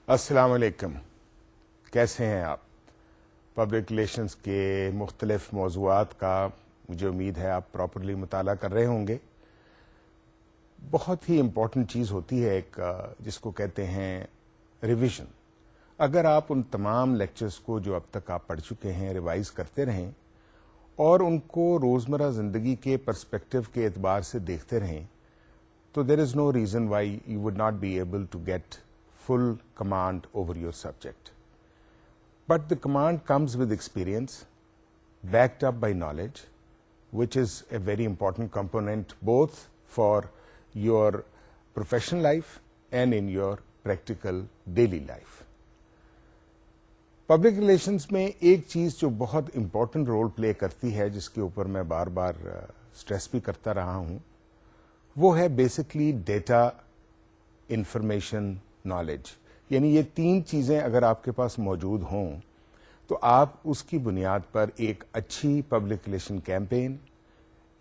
السلام علیکم. کیسے ہیں آپ؟ پبلک ریلیشنز کے مختلف موضوعات کا مجھے امید ہے آپ پراپرلی مطالعہ کر رہے ہوں گے. بہت ہی امپورٹنٹ چیز ہوتی ہے ایک جس کو کہتے ہیں ریویژن. اگر آپ ان تمام لیکچرز کو جو اب تک آپ پڑھ چکے ہیں ریوائز کرتے رہیں اور ان کو روزمرہ زندگی کے پرسپیکٹو کے اعتبار سے دیکھتے رہیں تو there is no reason why you would not be able to get full command over your subject. But the command comes with experience, backed up by knowledge, which is a very important component both for your professional life and in your practical daily life. Public relations میں ایک چیز جو بہت important role play کرتی ہے، جس کے اوپر میں بار بار اسٹریس بھی کرتا رہا ہوں، وہ ہے بیسکلی ڈیٹا، انفارمیشن، نالج. یعنی یہ تین چیزیں اگر آپ کے پاس موجود ہوں تو آپ اس کی بنیاد پر ایک اچھی پبلک ریلیشن کیمپین،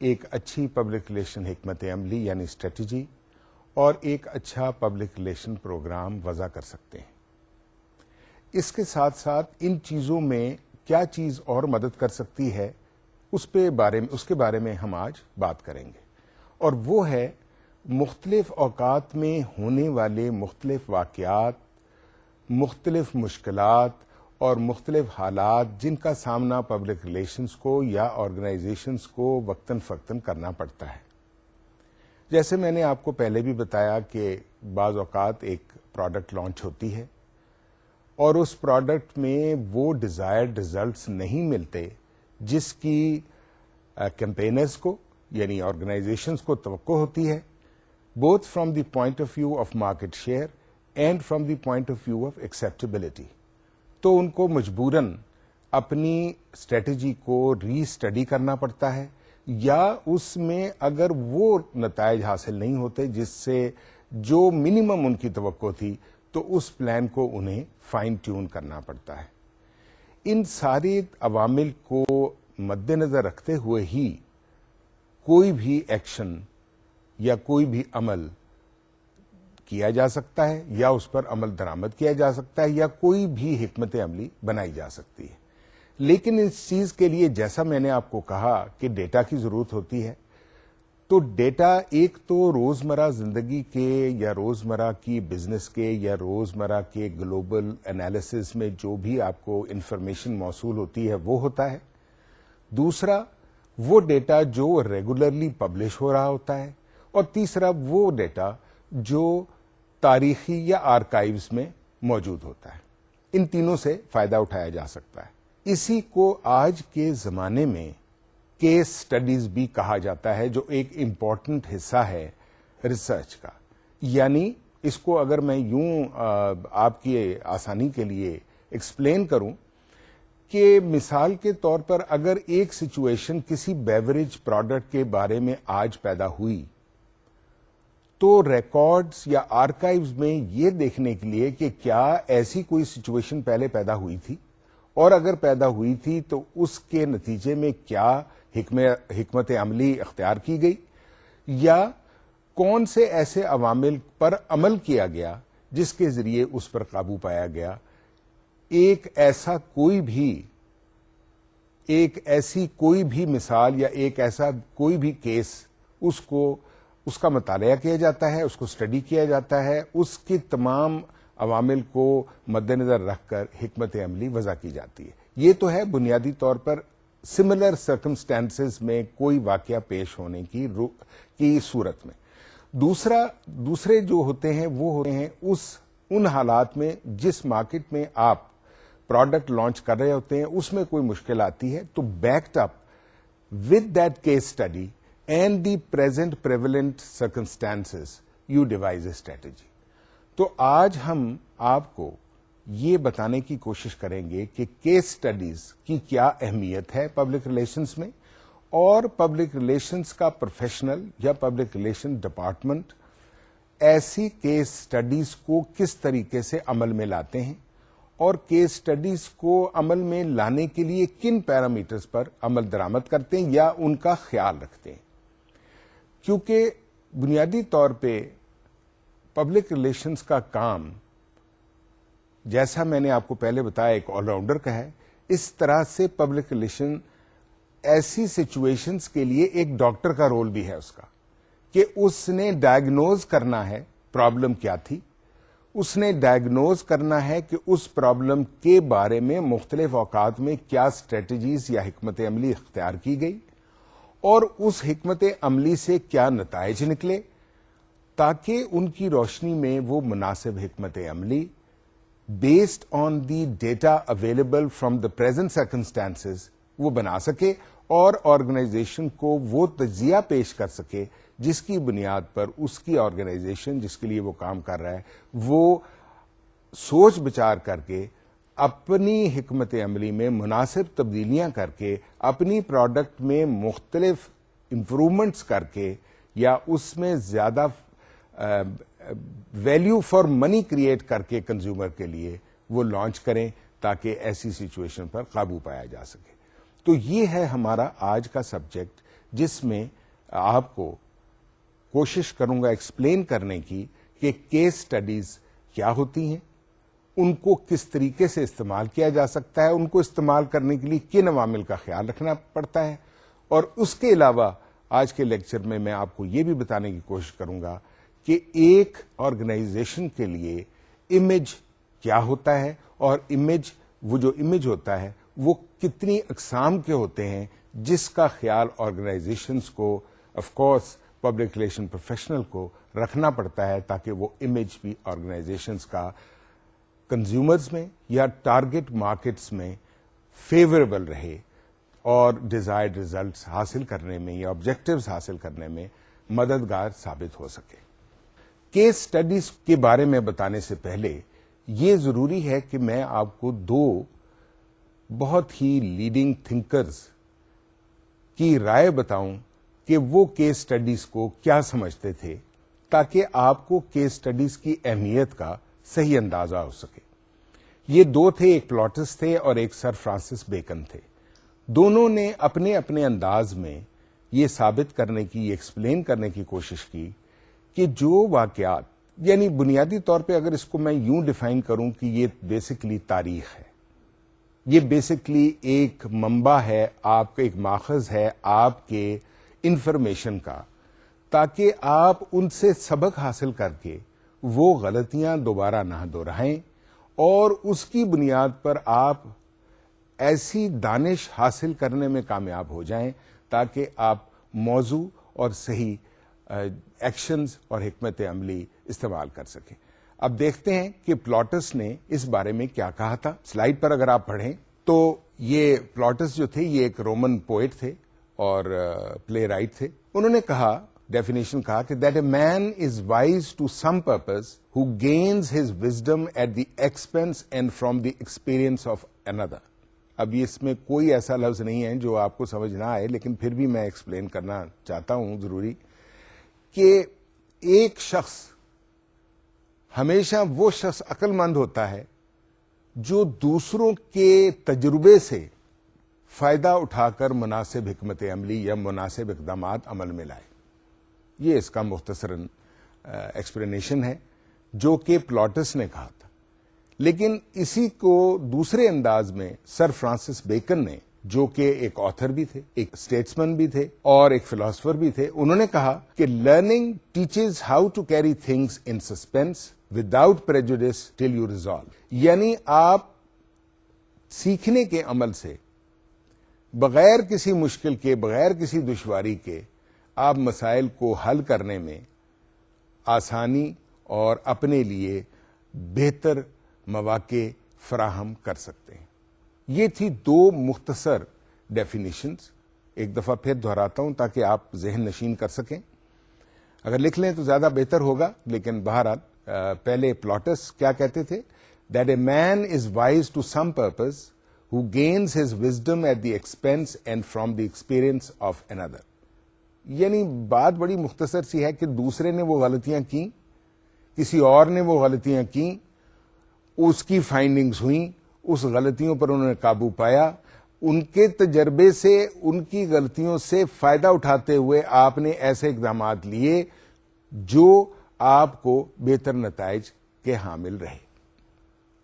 ایک اچھی پبلک ریلیشن حکمت عملی یعنی اسٹریٹجی اور ایک اچھا پبلک ریلیشن پروگرام وضع کر سکتے ہیں. اس کے ساتھ ساتھ ان چیزوں میں کیا چیز اور مدد کر سکتی ہے اس کے بارے میں ہم آج بات کریں گے، اور وہ ہے مختلف اوقات میں ہونے والے مختلف واقعات، مختلف مشکلات اور مختلف حالات جن کا سامنا پبلک ریلیشنز کو یا آرگنائزیشنز کو وقتاً فوقتاً کرنا پڑتا ہے. جیسے میں نے آپ کو پہلے بھی بتایا کہ بعض اوقات ایک پروڈکٹ لانچ ہوتی ہے اور اس پروڈکٹ میں وہ ڈیزائرڈ ریزلٹس نہیں ملتے جس کی کیمپینرز کو یعنی آرگنائزیشنز کو توقع ہوتی ہے، both from the point of view of market share and from the point of view of acceptability. تو ان کو مجبوراً اپنی اسٹریٹجی کو ری اسٹڈی کرنا پڑتا ہے، یا اس میں اگر وہ نتائج حاصل نہیں ہوتے جس سے جو منیمم ان کی توقع تھی تو اس پلان کو انہیں فائن ٹیون کرنا پڑتا ہے. ان سارے عوامل کو مد نظر رکھتے ہوئے ہی کوئی بھی ایکشن یا کوئی بھی عمل کیا جا سکتا ہے، یا اس پر عمل درآمد کیا جا سکتا ہے، یا کوئی بھی حکمت عملی بنائی جا سکتی ہے. لیکن اس چیز کے لیے جیسا میں نے آپ کو کہا کہ ڈیٹا کی ضرورت ہوتی ہے. تو ڈیٹا ایک تو روزمرہ زندگی کے یا روزمرہ کی بزنس کے یا روزمرہ کے گلوبل انالیسس میں جو بھی آپ کو انفارمیشن موصول ہوتی ہے وہ ہوتا ہے. دوسرا وہ ڈیٹا جو ریگولرلی پبلش ہو رہا ہوتا ہے، اور تیسرا وہ ڈیٹا جو تاریخی یا آرکائیوز میں موجود ہوتا ہے. ان تینوں سے فائدہ اٹھایا جا سکتا ہے. اسی کو آج کے زمانے میں کیس سٹڈیز بھی کہا جاتا ہے، جو ایک امپورٹنٹ حصہ ہے ریسرچ کا. یعنی اس کو اگر میں یوں آپ کی آسانی کے لیے ایکسپلین کروں کہ مثال کے طور پر اگر ایک سچویشن کسی بیوریج پروڈکٹ کے بارے میں آج پیدا ہوئی تو ریکارڈز یا آرکائیوز میں یہ دیکھنے کے لیے کہ کیا ایسی کوئی سچویشن پہلے پیدا ہوئی تھی، اور اگر پیدا ہوئی تھی تو اس کے نتیجے میں کیا حکمت عملی اختیار کی گئی، یا کون سے ایسے عوامل پر عمل کیا گیا جس کے ذریعے اس پر قابو پایا گیا. ایک ایسی کوئی بھی مثال یا ایک ایسا کوئی بھی کیس اس کا مطالعہ کیا جاتا ہے، اس کو اسٹڈی کیا جاتا ہے، اس کے تمام عوامل کو مد نظر رکھ کر حکمت عملی وضع کی جاتی ہے. یہ تو ہے بنیادی طور پر سملر سرکمسٹانسز میں کوئی واقعہ پیش ہونے کی صورت میں. دوسرے جو ہوتے ہیں وہ ہوتے ہیں ان حالات میں جس مارکیٹ میں آپ پروڈکٹ لانچ کر رہے ہوتے ہیں اس میں کوئی مشکل آتی ہے، تو backed up with that case study and the present prevalent circumstances you devise a strategy. تو آج ہم آپ کو یہ بتانے کی کوشش کریں گے کہ کیس سٹڈیز کی کیا اہمیت ہے پبلک ریلیشنز میں، اور پبلک ریلیشنز کا پروفیشنل یا پبلک ریلیشن ڈپارٹمنٹ ایسی کیس سٹڈیز کو کس طریقے سے عمل میں لاتے ہیں، اور کیس سٹڈیز کو عمل میں لانے کے لیے کن پیرامیٹرز پر عمل درآمد کرتے ہیں یا ان کا خیال رکھتے ہیں. کیونکہ بنیادی طور پہ پبلک ریلیشنز کا کام جیسا میں نے آپ کو پہلے بتایا ایک آل راؤنڈر کا ہے، اس طرح سے پبلک ریلیشن ایسی سچویشنز کے لیے ایک ڈاکٹر کا رول بھی ہے اس کا، کہ اس نے ڈائگنوز کرنا ہے پرابلم کیا تھی، اس نے ڈائگنوز کرنا ہے کہ اس پرابلم کے بارے میں مختلف اوقات میں کیا اسٹریٹجیز یا حکمت عملی اختیار کی گئی اور اس حکمت عملی سے کیا نتائج نکلے، تاکہ ان کی روشنی میں وہ مناسب حکمت عملی based on the data available from the present circumstances وہ بنا سکے اور آرگنائزیشن کو وہ تجزیہ پیش کر سکے جس کی بنیاد پر اس کی آرگنائزیشن جس کے لیے وہ کام کر رہا ہے وہ سوچ بچار کر کے اپنی حکمت عملی میں مناسب تبدیلیاں کر کے اپنی پروڈکٹ میں مختلف امپروومنٹس کر کے یا اس میں زیادہ ویلیو فار منی کریٹ کر کے کنزیومر کے لیے وہ لانچ کریں تاکہ ایسی سچویشن پر قابو پایا جا سکے. تو یہ ہے ہمارا آج کا سبجیکٹ، جس میں آپ کو کوشش کروں گا ایکسپلین کرنے کی کہ کیس سٹڈیز کیا ہوتی ہیں، ان کو کس طریقے سے استعمال کیا جا سکتا ہے، ان کو استعمال کرنے کے لیے کن عوامل کا خیال رکھنا پڑتا ہے، اور اس کے علاوہ آج کے لیکچر میں میں آپ کو یہ بھی بتانے کی کوشش کروں گا کہ ایک آرگنائزیشن کے لیے امیج کیا ہوتا ہے اور وہ جو امیج ہوتا ہے وہ کتنی اقسام کے ہوتے ہیں، جس کا خیال آرگنائزیشنز کو of course public relation professional کو رکھنا پڑتا ہے تاکہ وہ امیج بھی آرگنائزیشنز کا کنزیومرز میں یا ٹارگٹ مارکیٹس میں فیوریبل رہے اور ڈیزائرڈ ریزلٹس حاصل کرنے میں یا آبجیکٹیوز حاصل کرنے میں مددگار ثابت ہو سکے. کیس سٹڈیز کے بارے میں بتانے سے پہلے یہ ضروری ہے کہ میں آپ کو دو بہت ہی لیڈنگ تھنکرز کی رائے بتاؤں کہ وہ کیس سٹڈیز کو کیا سمجھتے تھے، تاکہ آپ کو کیس سٹڈیز کی اہمیت کا صحیح اندازہ ہو سکے. یہ دو تھے، ایک پلاٹس تھے اور ایک سر فرانسس بیکن تھے. دونوں نے اپنے اپنے انداز میں یہ ثابت کرنے کی، ایکسپلین کرنے کی کوشش کی کہ جو واقعات، یعنی بنیادی طور پہ اگر اس کو میں یوں ڈیفائن کروں کہ یہ بیسکلی تاریخ ہے، یہ بیسکلی ایک منبع ہے، آپ کا ایک ماخذ ہے آپ کے انفارمیشن کا، تاکہ آپ ان سے سبق حاصل کر کے وہ غلطیاں دوبارہ نہ دہرائیں اور اس کی بنیاد پر آپ ایسی دانش حاصل کرنے میں کامیاب ہو جائیں تاکہ آپ موضوع اور صحیح ایکشنز اور حکمت عملی استعمال کر سکیں. اب دیکھتے ہیں کہ پلاٹس نے اس بارے میں کیا کہا تھا. سلائیڈ پر اگر آپ پڑھیں تو یہ پلاٹس جو تھے یہ ایک رومن پوئٹ تھے اور پلے رائٹ تھے. انہوں نے کہا، ڈیفینیشن کہا کہ that a man is wise to some purpose who gains his wisdom at the expense and from the experience of another. اب اس میں کوئی ایسا لفظ نہیں ہے جو آپ کو سمجھ نہ آئے، لیکن پھر بھی میں ایکسپلین کرنا چاہتا ہوں ضروری، کہ ایک شخص ہمیشہ وہ شخص عقل مند ہوتا ہے جو دوسروں کے تجربے سے فائدہ اٹھا کر مناسب حکمت عملی یا مناسب اقدامات عمل میں لائے. یہ اس کا مختصراً ایکسپلینیشن ہے جو کہ پلاٹس نے کہا تھا. لیکن اسی کو دوسرے انداز میں سر فرانسس بیکن نے، جو کہ ایک آتھر بھی تھے، ایک اسٹیٹسمن بھی تھے اور ایک فلاسفر بھی تھے، انہوں نے کہا کہ learning teaches how to carry things in suspense without prejudice till you resolve. یعنی آپ سیکھنے کے عمل سے بغیر کسی مشکل کے، بغیر کسی دشواری کے آپ مسائل کو حل کرنے میں آسانی اور اپنے لیے بہتر مواقع فراہم کر سکتے ہیں. یہ تھی دو مختصر ڈیفینیشنز. ایک دفعہ پھر دہراتا ہوں تاکہ آپ ذہن نشین کر سکیں. اگر لکھ لیں تو زیادہ بہتر ہوگا، لیکن بہرحال پہلے پلاٹس کیا کہتے تھے؟ That a man is wise to some purpose who gains his wisdom at the expense and from the experience of another. یعنی بات بڑی مختصر سی ہے کہ دوسرے نے وہ غلطیاں کی، کسی اور نے وہ غلطیاں کی، اس کی فائنڈنگز ہوئیں، اس غلطیوں پر انہوں نے قابو پایا، ان کے تجربے سے، ان کی غلطیوں سے فائدہ اٹھاتے ہوئے آپ نے ایسے اقدامات لیے جو آپ کو بہتر نتائج کے حامل رہے.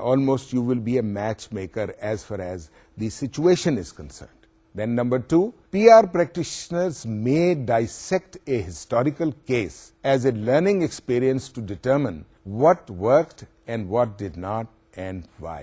almost you will be a matchmaker as far as the situation is concerned. Then number 2, PR practitioners may dissect a historical case as a learning experience to determine what worked and what did not and why.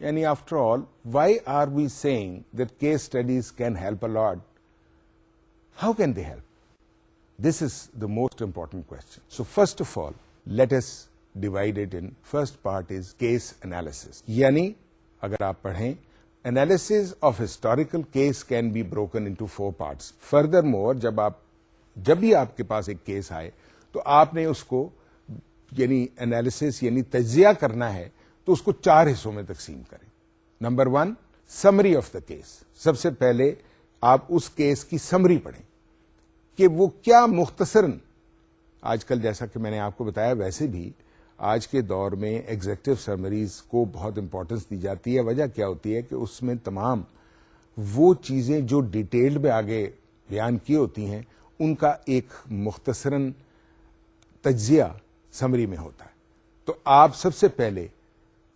یعنی after all why are we seeing that case studies can help a lot? How can they help? This is the most important question. So first of all, let us divide it in. First part is case analysis. یعنی اگر آپ پڑھیں analysis of historical case can be broken into 4 parts. Furthermore, جب بھی آپ کے پاس ایک case آئے تو آپ نے اس کو یعنی انالیسس یعنی تجزیہ کرنا ہے تو اس کو 4 حصوں میں تقسیم کریں. Number 1 summary of the case. سب سے پہلے آپ اس کیس کی سمری پڑھیں کہ وہ کیا مختصراً، آج کل جیسا کہ میں نے آپ کو بتایا ویسے بھی آج کے دور میں ایگزیکٹو سمریز کو بہت امپورٹنس دی جاتی ہے. وجہ کیا ہوتی ہے کہ اس میں تمام وہ چیزیں جو ڈیٹیلڈ میں آگے بیان کی ہوتی ہیں ان کا ایک مختصراً تجزیہ سمری میں ہوتا ہے. تو آپ سب سے پہلے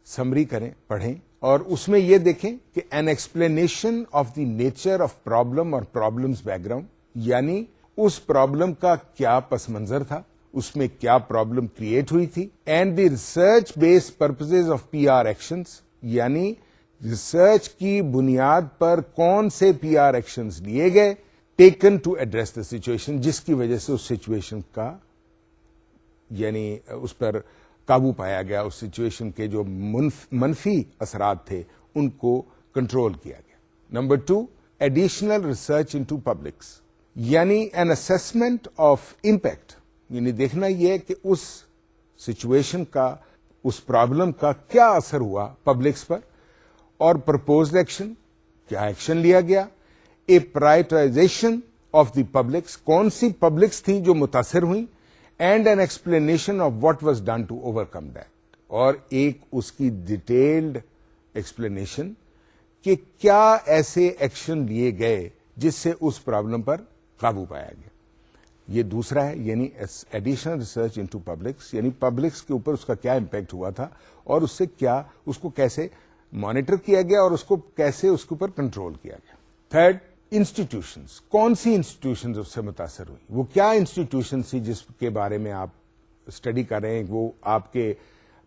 سمری کریں، پڑھیں اور اس میں یہ دیکھیں کہ N explanation of the nature of problem اور پرابلمز بیک گراؤنڈ، یعنی اس پرابلم کا کیا پس منظر تھا، اس میں کیا پرابلم کریٹ ہوئی تھی. And the research based purposes of P R actions, یعنی ریسرچ کی بنیاد پر کون سے پی آر ایکشنز لیے گئے taken to address the situation, جس کی وجہ سے اس سچویشن کا یعنی اس پر قابو پایا گیا، اس سچویشن کے جو منفی اثرات تھے ان کو کنٹرول کیا گیا. Number 2 additional research into public's, یعنی این اسسمنٹ آف امپیکٹ، یعنی دیکھنا یہ کہ اس سچویشن کا، اس پرابلم کا کیا اثر ہوا پبلکس پر، اور پرپوزڈ ایکشن، کیا ایکشن لیا گیا. A prioritisation of the publics, کون سی پبلکس تھی جو متاثر ہوئی، and an explanation of what was done to overcome that, اور ایک اس کی ڈیٹیلڈ ایکسپلینیشن کہ کیا ایسے ایکشن لیے گئے جس سے اس پرابلم پر قابو پایا گیا. یہ دوسرا ہے، یعنی ایڈیشنل ریسرچ انٹو پبلکس، یعنی پبلکس کے اوپر اس کا کیا امپیکٹ ہوا تھا اور اس سے کیا، اس کو کیسے مانیٹر کیا گیا اور اس کو کیسے اس کے اوپر کنٹرول کیا گیا. 3 انسٹیٹیوشنز، کون سی انسٹیٹیوشنز اس سے متاثر ہوئی، وہ کیا انسٹیٹیوشن تھی جس کے بارے میں آپ اسٹڈی کر رہے ہیں، وہ آپ کے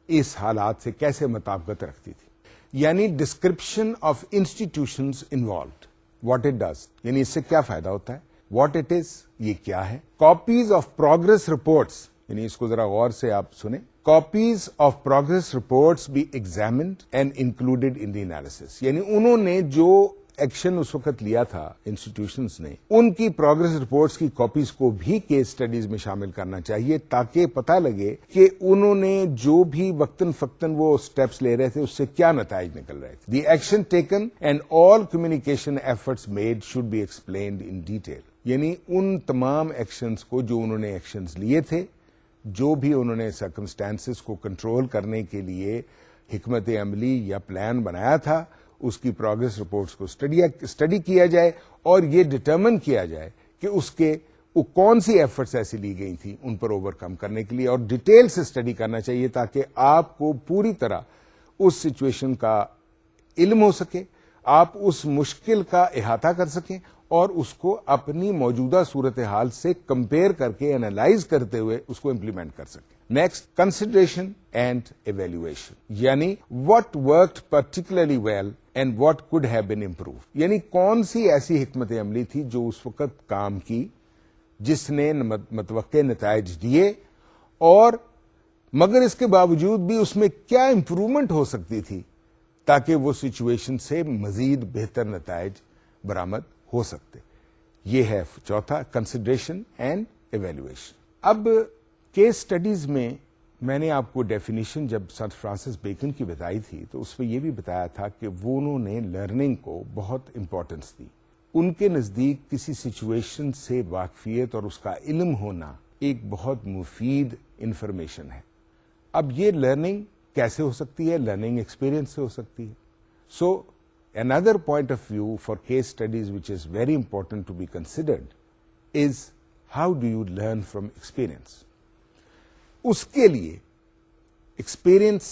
اس حالات سے کیسے مطابقت رکھتی تھی. یعنی description of institutions involved, what it does, یعنی اس سے کیا فائدہ ہوتا ہے، واٹ اٹ از، یہ کیا ہے. کاپیز آف پروگرس رپورٹس، یعنی اس کو ذرا غور سے آپ سنیں. Copies of progress reports be examined and included in the analysis, یعنی انہوں نے جو ایکشن اس وقت لیا تھا انسٹیٹیوشنز نے، ان کی پروگرس رپورٹس کی کاپیز کو بھی کیس سٹڈیز میں شامل کرنا چاہیے تاکہ پتہ لگے کہ انہوں نے جو بھی وقتاً فوقتاً وہ سٹیپس لے رہے تھے اس سے کیا نتائج نکل رہے تھے. The action taken and all communication efforts made should be explained in detail, یعنی ان تمام ایکشنز کو جو انہوں نے ایکشنز لیے تھے، جو بھی انہوں نے سرکمسٹانسز کو کنٹرول کرنے کے لیے حکمت عملی یا پلان بنایا تھا، اس کی پروگرس رپورٹس کو اسٹڈی کیا جائے اور یہ ڈٹرمن کیا جائے کہ اس کے کون سی ایفرٹس ایسی لی گئی تھیں ان پر اوور کم کرنے کے لیے، اور ڈیٹیل سے اسٹڈی کرنا چاہیے تاکہ آپ کو پوری طرح اس سچویشن کا علم ہو سکے، آپ اس مشکل کا احاطہ کر سکیں اور اس کو اپنی موجودہ صورتحال سے کمپیئر کر کے اینالائز کرتے ہوئے اس کو امپلیمنٹ کر سکیں. نیکسٹ کنسیڈریشن اینڈ ایویلویشن، یعنی what worked particularly well and what could have been improved, یعنی کون سی ایسی حکمت عملی تھی جو اس وقت کام کی، جس نے متوقع نتائج دیے، اور مگر اس کے باوجود بھی اس میں کیا امپروومنٹ ہو سکتی تھی تاکہ وہ سچویشن سے مزید بہتر نتائج برآمد ہو سکتے. یہ ہے چوتھا، کنسیڈریشن اینڈ ایویلویشن. اب کیس سٹڈیز میں میں نے آپ کو ڈیفینیشن جب سر فرانسس بیکن کی بتائی تھی تو اس میں یہ بھی بتایا تھا کہ وہ انہوں نے لرننگ کو بہت امپورٹنس دی. ان کے نزدیک کسی سچویشن سے واقفیت اور اس کا علم ہونا ایک بہت مفید انفارمیشن ہے. اب یہ لرننگ کیسے ہو سکتی ہے؟ لرننگ ایکسپیرئنس سے ہو سکتی ہے. سو another point of view for case studies which is very important to be considered is how do you learn from experience. اس کے لیے ایکسپیرئنس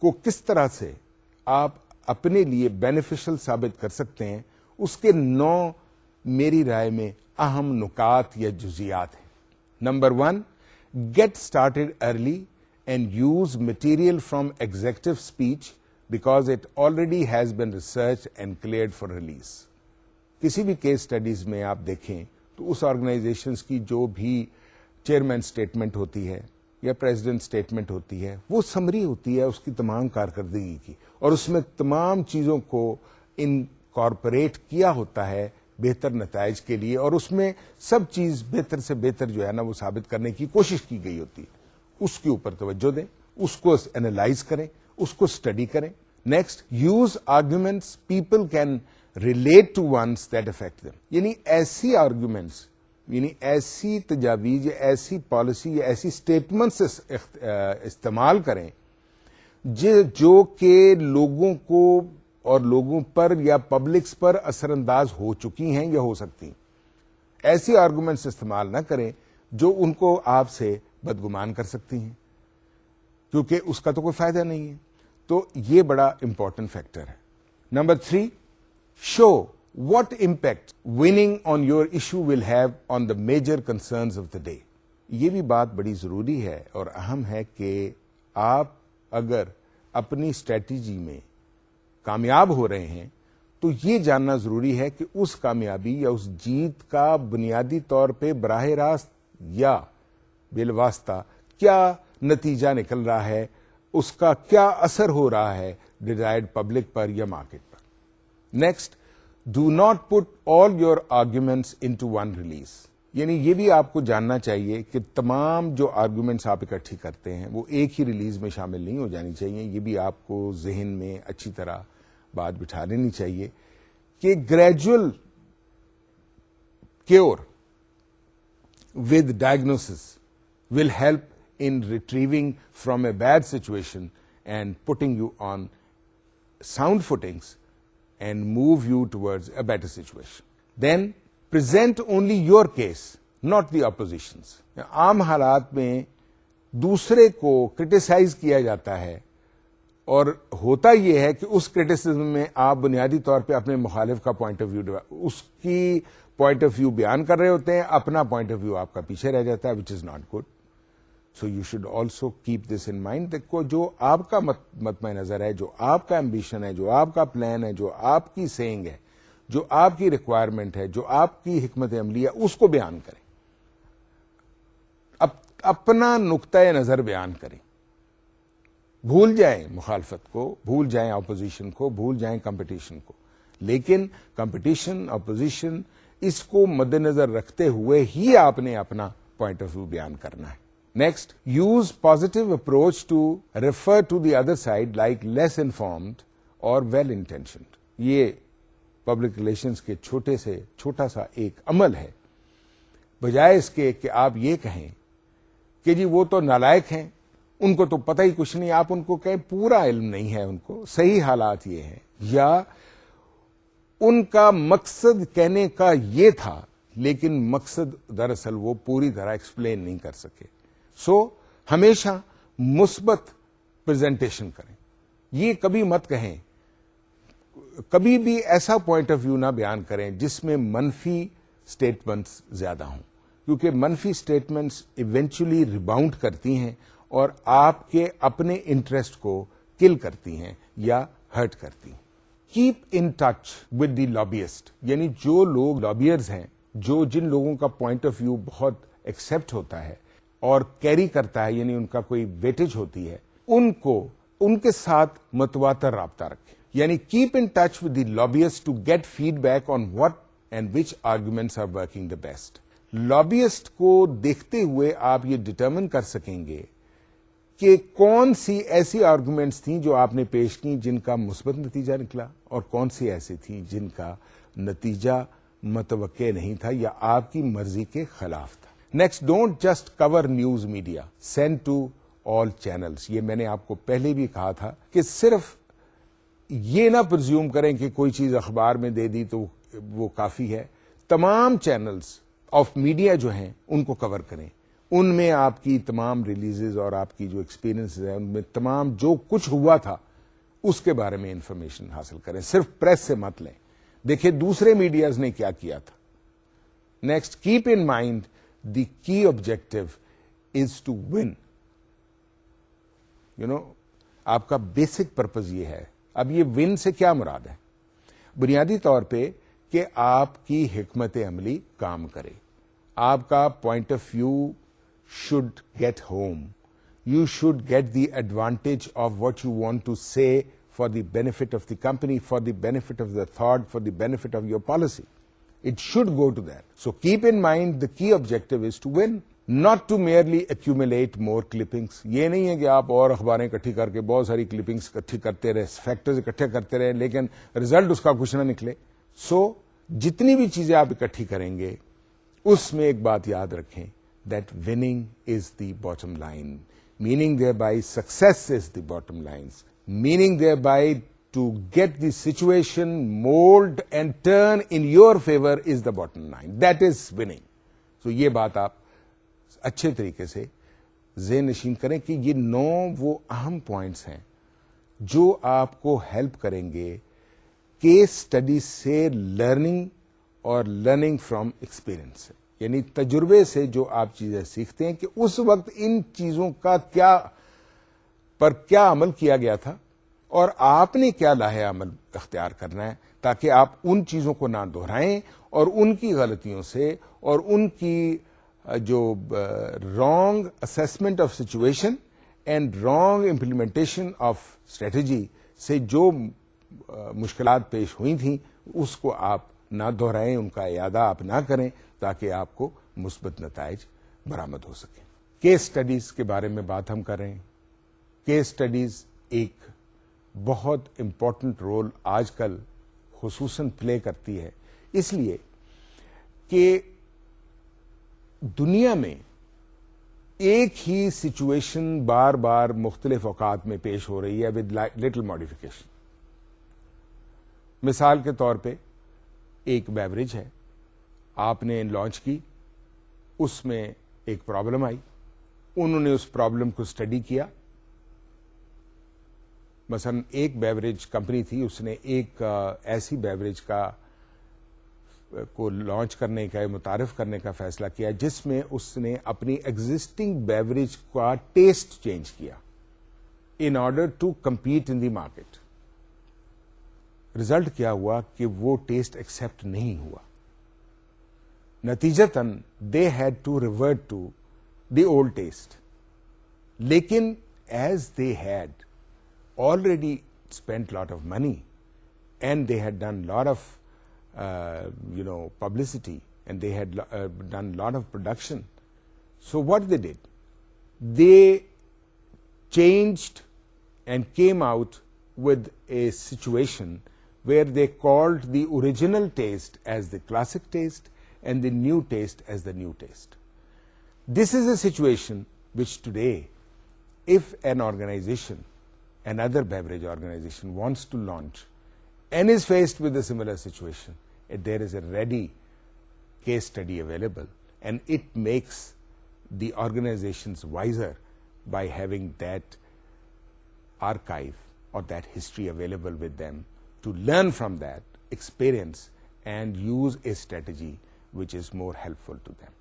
کو کس طرح سے آپ اپنے لیے بینیفیشل ثابت کر سکتے ہیں، اس کے 9 میری رائے میں اہم نکات یا جزیات ہیں. Number 1، get started early and use material from executive speech because it already has been researched and cleared for release. کسی بھی کیس اسٹڈیز میں آپ دیکھیں تو اس آرگنائزیشنز کی جو بھی چیئرمین اسٹیٹمنٹ ہوتی ہے یا پریزیڈنٹ اسٹیٹمنٹ ہوتی ہے وہ سمری ہوتی ہے اس کی تمام کارکردگی کی, اور اس میں تمام چیزوں کو انکارپوریٹ کیا ہوتا ہے بہتر نتائج کے لیے, اور اس میں سب چیز بہتر سے بہتر جو ہے نا وہ ثابت کرنے کی کوشش کی گئی ہوتی ہے. اس کے اوپر توجہ دیں, اس کو اینالائز کریں, اس کو اسٹڈی کریں. Next, use arguments people can relate to ones that affect them. یعنی ایسی آرگیومنٹس, یعنی ایسی تجاویز یا ایسی پالیسی یا ایسی اسٹیٹمنٹس استعمال کریں جو کہ لوگوں کو اور لوگوں پر یا پبلکس پر اثر انداز ہو چکی ہیں یا ہو سکتی ہیں. ایسی آرگومنٹس استعمال نہ کریں جو ان کو آپ سے بدگمان کر سکتی ہیں, کیونکہ اس کا تو کوئی فائدہ نہیں ہے. تو یہ بڑا امپورٹنٹ فیکٹر ہے. Number 3, show what impact winning on your issue will have on the major concerns of the day. یہ بھی بات بڑی ضروری ہے اور اہم ہے کہ آپ اگر اپنی اسٹریٹجی میں کامیاب ہو رہے ہیں تو یہ جاننا ضروری ہے کہ اس کامیابی یا اس جیت کا بنیادی طور پہ براہ راست یا بالواسطہ کیا نتیجہ نکل رہا ہے, اس کا کیا اثر ہو رہا ہے ڈیزائرڈ پبلک پر یا market per. Next, do not put all your arguments into one release. یعنی یہ بھی آپ کو جاننا چاہیے کہ تمام جو آرگومنٹس آپ اکٹھی کرتے ہیں وہ ایک ہی ریلیز میں شامل نہیں ہو جانی چاہیے. یہ بھی آپ کو ذہن میں اچھی طرح بات بٹھا لینی چاہیے کہ gradual cure with diagnosis will help in retrieving from a bad situation and putting you on sound footings and move you towards a better situation. Then present only your case, not the opposition's. عام حالات میں دوسرے کو criticise کیا جاتا ہے اور ہوتا یہ ہے کہ اس کرٹیسزم میں آپ بنیادی طور پہ اپنے مخالف کا پوائنٹ آف ویو, اس کی پوائنٹ آف ویو بیان کر رہے ہوتے ہیں, اپنا پوائنٹ آف ویو آپ کا پیچھے رہ جاتا ہے, which is not good. So you should also keep this in mind. دیکھو جو آپ کا مطمع نظر ہے, جو آپ کا ایمبیشن ہے, جو آپ کا پلان ہے, جو آپ کی سینگ ہے, جو آپ کی ریکوائرمنٹ ہے, جو آپ کی حکمت عملی ہے, اس کو بیان کریں. اپنا نقطۂ نظر بیان کریں. بھول جائیں مخالفت کو, بھول جائیں اپوزیشن کو, بھول جائیں کمپٹیشن کو, لیکن کمپٹیشن, اپوزیشن, اس کو مد نظر رکھتے ہوئے ہی آپ نے اپنا پوائنٹ آف ویو بیان کرنا ہے. Next, use positive approach to refer to the other side like less informed or well intentioned. یہ پبلک ریلیشنز کے چھوٹا سا ایک عمل ہے, بجائے اس کے کہ آپ یہ کہیں کہ جی وہ تو نالائق ہیں, ان کو تو پتہ ہی کچھ نہیں, آپ ان کو کہیں پورا علم نہیں ہے ان کو, صحیح حالات یہ ہیں, یا ان کا مقصد کہنے کا یہ تھا لیکن مقصد دراصل وہ پوری طرح ایکسپلین نہیں کر سکے. سو ہمیشہ مثبت پریزنٹیشن کریں. یہ کبھی مت کہیں, کبھی بھی ایسا پوائنٹ آف ویو نہ بیان کریں جس میں منفی اسٹیٹمنٹس زیادہ ہوں, کیونکہ منفی اسٹیٹمنٹس ایونچولی ریباؤنڈ کرتی ہیں اور آپ کے اپنے انٹرسٹ کو کل کرتی ہیں یا ہرٹ کرتی ہیں. Keep in touch with the lobbyist. یعنی جو لوگ لابیئرز ہیں, جن لوگوں کا پوائنٹ آف ویو بہت ایکسپٹ ہوتا ہے اور کیری کرتا ہے, یعنی ان کا کوئی ویٹیج ہوتی ہے, ان کے ساتھ متواتر رابطہ رکھیں. یعنی keep in touch with the lobbyist to get feedback on what and which arguments are working the best. Lobbyist کو دیکھتے ہوئے آپ یہ ڈٹرمن کر سکیں گے کہ کون سی ایسی آرگومنٹس تھیں جو آپ نے پیش کی جن کا مثبت نتیجہ نکلا, اور کون سی ایسی تھیں جن کا نتیجہ متوقع نہیں تھا یا آپ کی مرضی کے خلاف تھا. Next, don't just cover news media, send to all channels. یہ میں نے آپ کو پہلے بھی کہا تھا کہ صرف یہ نہ پرزیوم کریں کہ کوئی چیز اخبار میں دے دی تو وہ کافی ہے. تمام چینلز آف میڈیا جو ہیں ان کو کور کریں, ان میں آپ کی تمام ریلیزز اور آپ کی جو ایکسپیرینس ہے ان میں تمام جو کچھ ہوا تھا اس کے بارے میں انفارمیشن حاصل کریں. صرف پریس سے مت لیں, دیکھیں دوسرے میڈیاز نے کیا کیا تھا. Next, cap in mind the key objective is to win. آپ کا بیسک پرپز یہ ہے اب یہ ون سے کیا مراد ہے؟ بنیادی طور پہ کہ آپ کی حکمت عملی کام کرے, آپ کا point of view should get home. You should get the advantage of what you want to say for the benefit of the company, for the benefit of the thought, for the benefit of your policy. It should go to that. So keep in mind the key objective is to win, not to merely accumulate more clippings. یہ نہیں ہے کہ آپ اور اخباریں اکٹھی کر کے بہت ساری کلپنگز اکٹھی کرتے رہے, فیکٹرز اکٹھے کرتے رہے, لیکن رزلٹ اس کا کچھ نہ نکلے. سو جتنی بھی چیزیں آپ اکٹھی کریں گے اس میں ایک بات یاد رکھیں, that winning is the bottom line, meaning thereby success is the bottom lines, meaning thereby to get the situation mold and turn in your favor is the bottom line. That is winning. So یہ بات آپ اچھے طریقے سے ذہن نشین کریں کہ یہ 9 وہ اہم پوائنٹس ہیں جو آپ کو ہیلپ کریں گے کیس اسٹڈی سے لرننگ اور لرننگ فرام ایکسپیرئنس سے, یعنی تجربے سے جو آپ چیزیں سیکھتے ہیں کہ اس وقت ان چیزوں کا کیا عمل کیا گیا تھا اور آپ نے کیا لاحِ عمل اختیار کرنا ہے تاکہ آپ ان چیزوں کو نہ دہرائیں اور ان کی غلطیوں سے اور ان کی جو wrong assessment of situation and wrong implementation of strategy سے جو مشکلات پیش ہوئی تھیں اس کو آپ نہ دہرائیں, ان کا اعادہ آپ نہ کریں تاکہ آپ کو مثبت نتائج برآمد ہو سکیں. کیس سٹڈیز کے بارے میں بات ہم کر رہے ہیں. کیس سٹڈیز ایک بہت امپورٹنٹ رول آج کل خصوصاً پلے کرتی ہے, اس لیے کہ دنیا میں ایک ہی سچویشن بار بار مختلف اوقات میں پیش ہو رہی ہے ود لٹل ماڈیفکیشن. مثال کے طور پہ ایک بیوریج ہے, آپ نے لانچ کی, اس میں ایک پرابلم آئی, انہوں نے اس پرابلم کو اسٹڈی کیا. مثلا ایک بیوریج کمپنی تھی, اس نے ایک ایسی بیوریج کو لانچ کرنے کا, متعارف کرنے کا فیصلہ کیا جس میں اس نے اپنی ایگزسٹنگ بیوریج کا ٹیسٹ چینج کیا in order to compete in the market. Result کیا ہوا کہ وہ ٹیسٹ ایکسپٹ نہیں ہوا. نتیجتاً they had to revert to the old taste. لیکن as they had already spent lot of money and they had done lot of publicity and they had done lot of production. So what they did, they changed and came out with a situation where they called the original taste as the classic taste and the new taste as the new taste. This is a situation which today, if an organization, another beverage organization wants to launch and is faced with a similar situation, there is a ready case study available, and it makes the organizations wiser by having that archive or that history available with them to learn from that experience and use a strategy which is more helpful to them.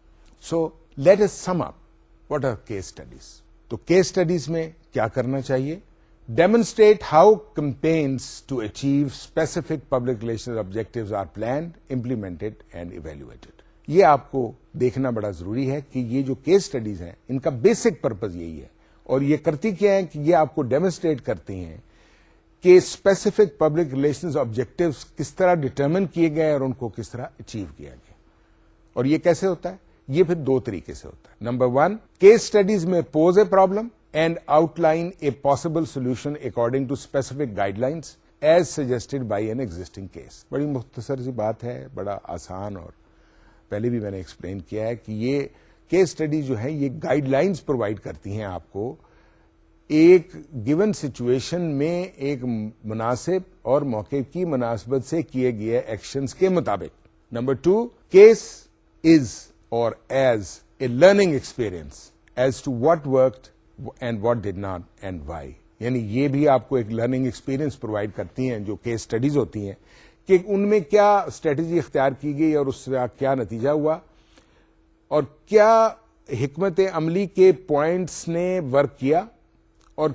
So let us sum up what are case studies. تو case studies میں کیا کرنا چاہیے؟ Demonstrate how campaigns to achieve specific public relations objectives are planned, implemented and evaluated. یہ آپ کو دیکھنا بڑا ضروری ہے کہ یہ جو کیس سٹڈیز ہیں ان کا بیسک پرپز یہی ہے, اور یہ کرتی کیا ہے کہ یہ آپ کو ڈیمونسٹریٹ کرتی ہیں کہ اسپیسیفک پبلک ریلیشنز آبجیکٹیوز کس طرح ڈٹرمن کیے گئے اور ان کو کس طرح اچیو کیا گیا. اور یہ کیسے ہوتا ہے؟ یہ پھر 2 طریقے سے ہوتا ہے. نمبر 1, کیس سٹڈیز میں pose a problem and outline a possible solution according to specific guidelines as suggested by an existing case. بڑی مختصر سی بات ہے, بڑا آسان, اور پہلے بھی میں نے ایکسپلین کیا ہے کہ یہ کیس سٹڈی جو ہے یہ گائیڈ لائنز پرووائڈ کرتی ہیں آپ کو ایک گیون سچویشن میں ایک مناسب اور موقع کی مناسبت سے کیے گئے ایکشنز کے مطابق. Number 2, case is or as a learning experience as to what worked and what did not and why. یعنی یہ بھی آپ کو ایک لرننگ ایکسپیرئنس پرووائڈ کرتی ہیں جو کیس سٹڈیز ہوتی ہیں کہ ان میں کیا اسٹریٹجی اختیار کی گئی اور اس سے کیا نتیجہ ہوا اور کیا حکمت عملی کے پوائنٹس نے ورک کیا اور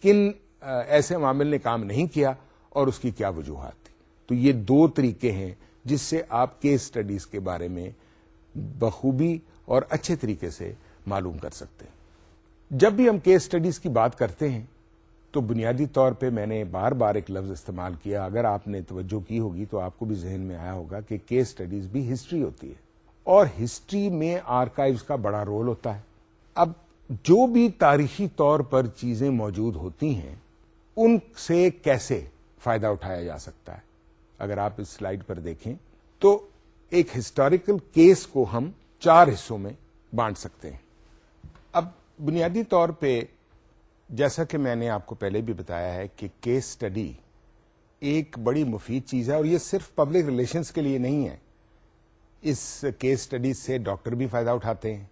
کن ایسے عوامل نے کام نہیں کیا اور اس کی کیا وجوہات تھی. تو یہ دو طریقے ہیں جس سے آپ کیس سٹڈیز کے بارے میں بخوبی اور اچھے طریقے سے معلوم کر سکتے ہیں. جب بھی ہم کیس سٹڈیز کی بات کرتے ہیں تو بنیادی طور پہ میں نے بار بار ایک لفظ استعمال کیا, اگر آپ نے توجہ کی ہوگی تو آپ کو بھی ذہن میں آیا ہوگا کہ کیس سٹڈیز بھی ہسٹری ہوتی ہے اور ہسٹری میں آرکائیوز کا بڑا رول ہوتا ہے. اب جو بھی تاریخی طور پر چیزیں موجود ہوتی ہیں ان سے کیسے فائدہ اٹھایا جا سکتا ہے. اگر آپ اس سلائیڈ پر دیکھیں تو ایک ہسٹوریکل کیس کو ہم 4 حصوں میں بانٹ سکتے ہیں. اب بنیادی طور پہ جیسا کہ میں نے آپ کو پہلے بھی بتایا ہے کہ کیس سٹڈی ایک بڑی مفید چیز ہے اور یہ صرف پبلک ریلیشنز کے لیے نہیں ہے. اس کیس سٹڈی سے ڈاکٹر بھی فائدہ اٹھاتے ہیں,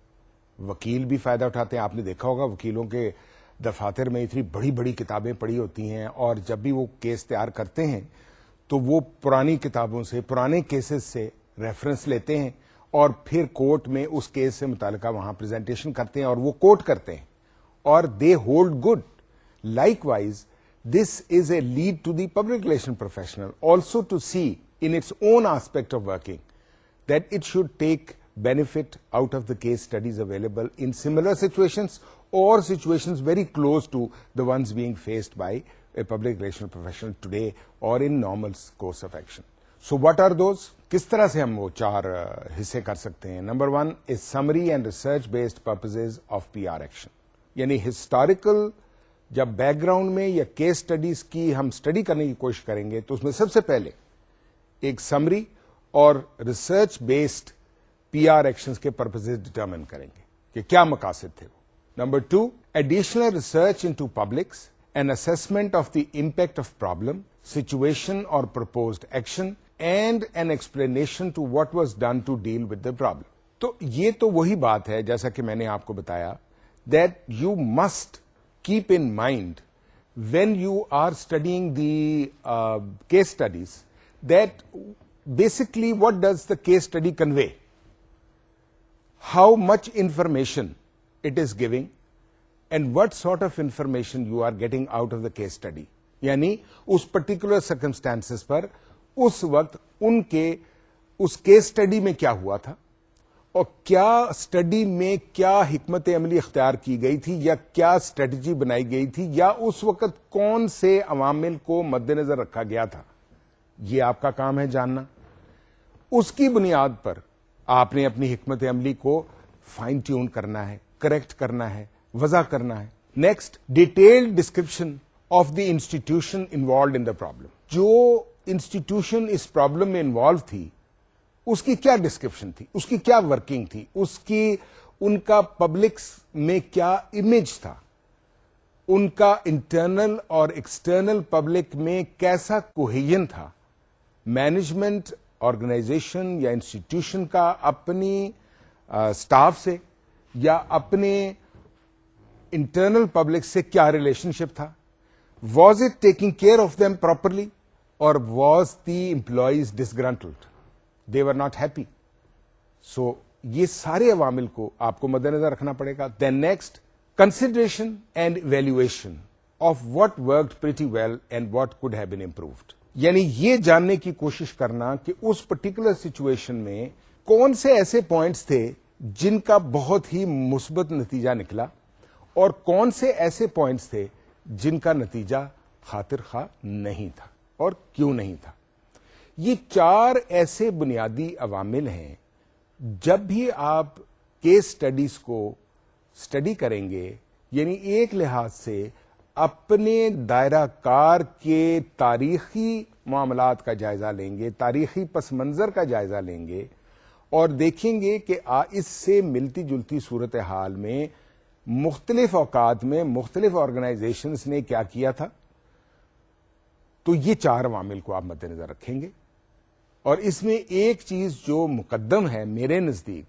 وکیل بھی فائدہ اٹھاتے ہیں. آپ نے دیکھا ہوگا وکیلوں کے دفاتر میں اتنی بڑی بڑی کتابیں پڑھی ہوتی ہیں اور جب بھی وہ کیس تیار کرتے ہیں تو وہ پرانی کتابوں سے, پرانے کیسز سے ریفرنس لیتے ہیں اور پھر کورٹ میں اس کیس سے متعلقہ وہاں پریزنٹیشن کرتے ہیں اور وہ کوٹ کرتے ہیں اور they hold good. Likewise this is a lead to the public relation professional also to see in its own aspect of working that it should take benefit out of the case studies available in similar situations or situations very close to the ones being faced by a public relations professional today or in normal course of action. So what are those? کس طرح سے ہم وہ 4 حصے کر سکتے ہیں. Number 1 is summary and research based purposes of PR action. یعنی ہسٹوریکل جب بیک گراؤنڈ میں یا کیس سٹڈیز کی ہم اسٹڈی کرنے کی کوشش کریں گے تو اس میں سب سے پہلے ایک سمری اور research based P R actions کے پرپزز ڈٹرمن کریں گے کہ کیا مقاصد تھے وہ. Number 2 additional research into publics and assessment of the impact of problem situation اور proposed action and an explanation to what was done to deal with the problem. تو یہ تو وہی بات ہے جیسا کہ میں نے آپ کو بتایا that you must keep in mind when you are studying the case studies that basically what does the case study convey, how much information it is giving and what sort of information you are getting out of the case study. یعنی اس particular circumstances پر اس وقت ان کے اس case study میں کیا ہوا تھا اور کیا study میں کیا حکمت عملی اختیار کی گئی تھی یا کیا اسٹریٹجی بنائی گئی تھی یا اس وقت کون سے عوامل کو مد نظر رکھا گیا تھا. یہ آپ کا کام ہے جاننا. اس کی بنیاد پر آپ نے اپنی حکمت عملی کو فائن ٹیون کرنا ہے, کریکٹ کرنا ہے, وضع کرنا ہے. Next detailed description of the institution involved in the problem. جو انسٹیٹیوشن اس پرابلم میں انوالو تھی اس کی کیا ڈسکرپشن تھی, اس کی کیا ورکنگ تھی, ان کا پبلکس میں کیا امیج تھا, ان کا انٹرنل اور ایکسٹرنل پبلک میں کیسا کوہیژن تھا. مینجمنٹ آرگنائزیشن یا انسٹیٹیوشن کا اپنی اسٹاف سے یا اپنے انٹرنل پبلک سے کیا ریلیشن شپ تھا. Was it taking care of them properly اور was the employees disgruntled, they were not happy. So یہ سارے عوامل کو آپ کو مد نظر رکھنا پڑے گا. Then next consideration and evaluation of what worked pretty well and what could have been improved. یعنی یہ جاننے کی کوشش کرنا کہ اس پرٹیکولر سچویشن میں کون سے ایسے پوائنٹس تھے جن کا بہت ہی مثبت نتیجہ نکلا اور کون سے ایسے پوائنٹس تھے جن کا نتیجہ خاطر خواہ نہیں تھا اور کیوں نہیں تھا. یہ 4 ایسے بنیادی عوامل ہیں. جب بھی آپ کیس سٹڈیز کو اسٹڈی کریں گے یعنی ایک لحاظ سے اپنے دائرہ کار کے تاریخی معاملات کا جائزہ لیں گے, تاریخی پس منظر کا جائزہ لیں گے اور دیکھیں گے کہ اس سے ملتی جلتی صورتحال میں مختلف اوقات میں مختلف آرگنائزیشنز نے کیا کیا تھا. تو یہ 4 عوامل کو آپ مد نظر رکھیں گے اور اس میں ایک چیز جو مقدم ہے میرے نزدیک